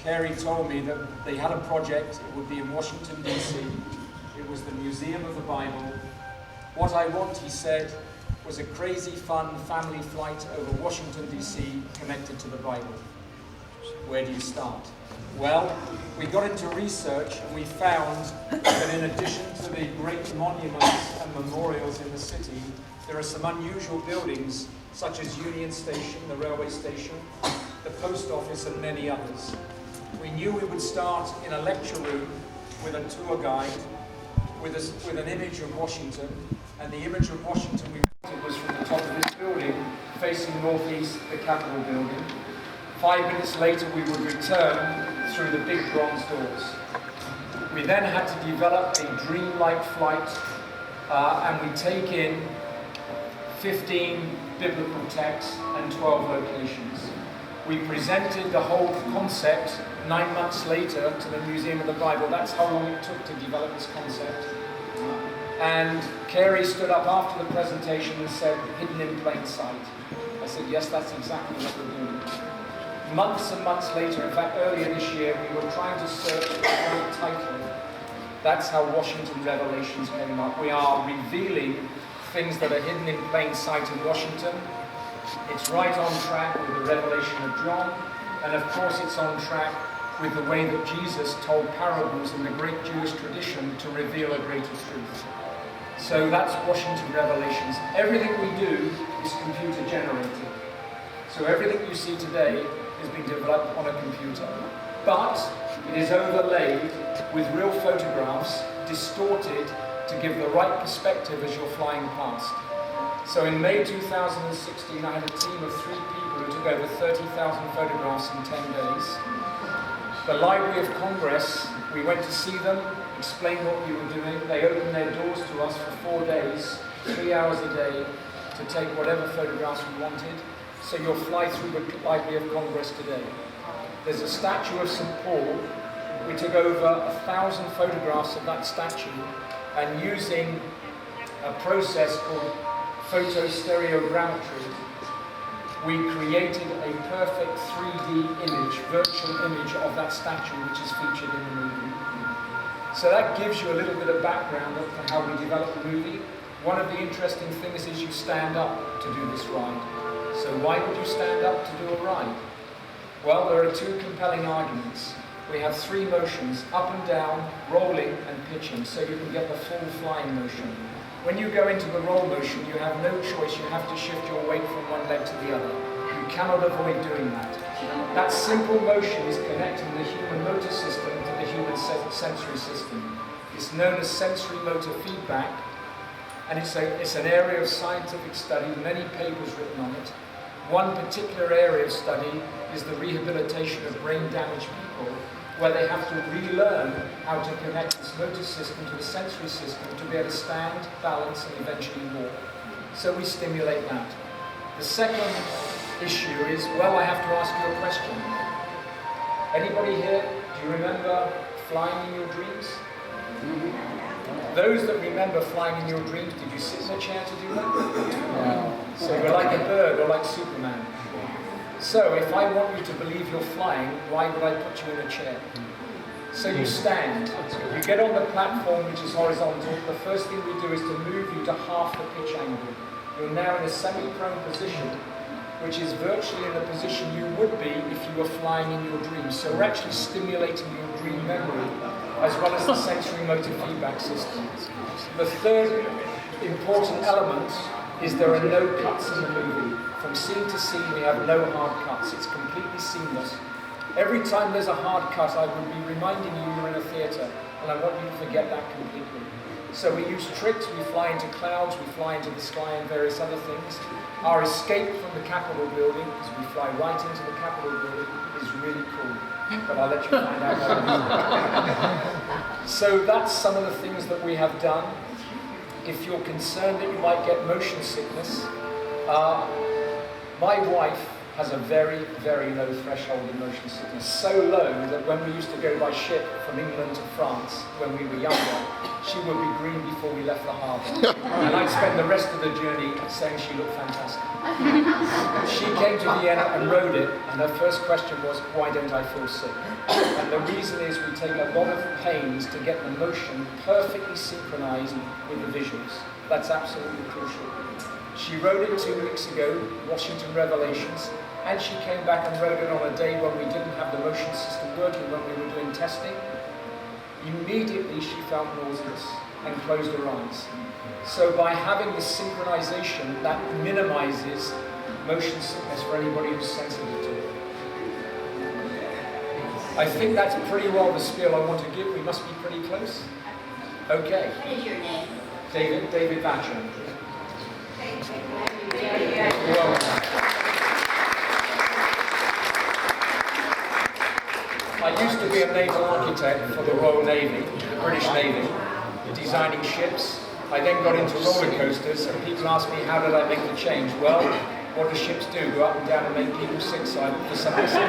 Carey told me that they had a project. It would be in Washington, D.C. It was the Museum of the Bible. What I want, he said, was a crazy, fun family flight over Washington, D.C. connected to the Bible. Where do you start? Well, we got into research and we found that in addition to the great monuments and memorials in the city, there are some unusual buildings such as Union Station, the railway station, the post office, and many others. We knew we would start in a lecture room with a tour guide, with an image of Washington, and the image of Washington we wanted was from the top of this building, facing northeast, the Capitol building. 5 minutes later, we would return through the big bronze doors. We then had to develop a dreamlike flight, and we take in 15 biblical texts and 12 locations. We presented the whole concept 9 months later to the Museum of the Bible. That's how long it took to develop this concept. And Carey stood up after the presentation and said, hidden in plain sight. I said, yes, that's exactly what we're doing. Months and months later, in fact earlier this year, we were trying to search for the right title. That's how Washington Revelations came up. We are revealing things that are hidden in plain sight in Washington. It's right on track with the revelation of John, and of course it's on track with the way that Jesus told parables in the great Jewish tradition to reveal a greater truth. So that's Washington Revelations. Everything we do is computer generated. So everything you see today is being developed on a computer. But it is overlaid with real photographs, distorted to give the right perspective as you're flying past. So in May 2016, I had a team of 3 people who took over 30,000 photographs in 10 days. The Library of Congress, we went to see them, explained what we were doing. They opened their doors to us for 4 days, 3 hours a day, to take whatever photographs we wanted. So you'll fly through the Library of Congress today. There's a statue of St. Paul. We took over 1,000 photographs of that statue, and using a process called photostereogrammetry, we created a perfect 3D image, virtual image of that statue, which is featured in the movie. So that gives you a little bit of background of how we developed the movie. One of the interesting things is you stand up to do this ride. So why would you stand up to do a ride? Well, there are 2 compelling arguments. We have 3 motions, up and down, rolling and pitching, so you can get the full flying motion. When you go into the roll motion, you have no choice. You have to shift your weight from one leg to the other. You cannot avoid doing that. That simple motion is connecting the human motor system to the human sensory system. It's known as sensory motor feedback, and it's an area of scientific study, many papers written on it. One particular area of study is the rehabilitation of brain-damaged people, where they have to relearn how to connect this motor system to the sensory system to be able to stand, balance, and eventually walk. So we stimulate that. The second issue is, well, I have to ask you a question. Anybody here, do you remember flying in your dreams? Those that remember flying in your dreams, did you sit in a chair to do that? No. So you're like a bird or like Superman. So if I want you to believe you're flying, why would I put you in a chair? So you stand. You get on the platform, which is horizontal. The first thing we do is to move you to half the pitch angle. You're now in a semi-prone position, which is virtually in the position you would be if you were flying in your dreams. So we're actually stimulating your dream memory, as well as the sensory motor feedback system. The third important element is there are no cuts in the movie. From scene to scene, we have no hard cuts. It's completely seamless. Every time there's a hard cut, I will be reminding you you're in a theatre, and I want you to forget that completely. So we use tricks, we fly into clouds, we fly into the sky, and various other things. Our escape from the Capitol building, because we fly right into the Capitol building, is really cool. But I'll let you find out more. So that's some of the things that we have done. If you're concerned that you might get motion sickness, my wife has a very, very low threshold of motion sickness. So low that when we used to go by ship from England to France when we were younger, she would be green before we left the harbour. And I'd spend the rest of the journey saying she looked fantastic. She came to Vienna and rode it, and her first question was, why don't I feel sick? And the reason is we take a lot of pains to get the motion perfectly synchronised with the visuals. That's absolutely crucial. She rode it 2 weeks ago, Washington Revelations, and she came back and rode it on a day when we didn't have the motion system working when we were doing testing. Immediately she felt nauseous and closed her eyes. So by having this synchronization, that minimizes motion sickness for anybody who's sensitive to it. I think that's pretty well the spiel I want to give. We must be pretty close. Okay. What is your name? David Vather. I used to be a naval architect for the Royal Navy, the British Navy, designing ships. I then got into roller coasters, and people ask me, how did I make the change? Well, what do ships do? Go up and down and make people sick, so I for some reason.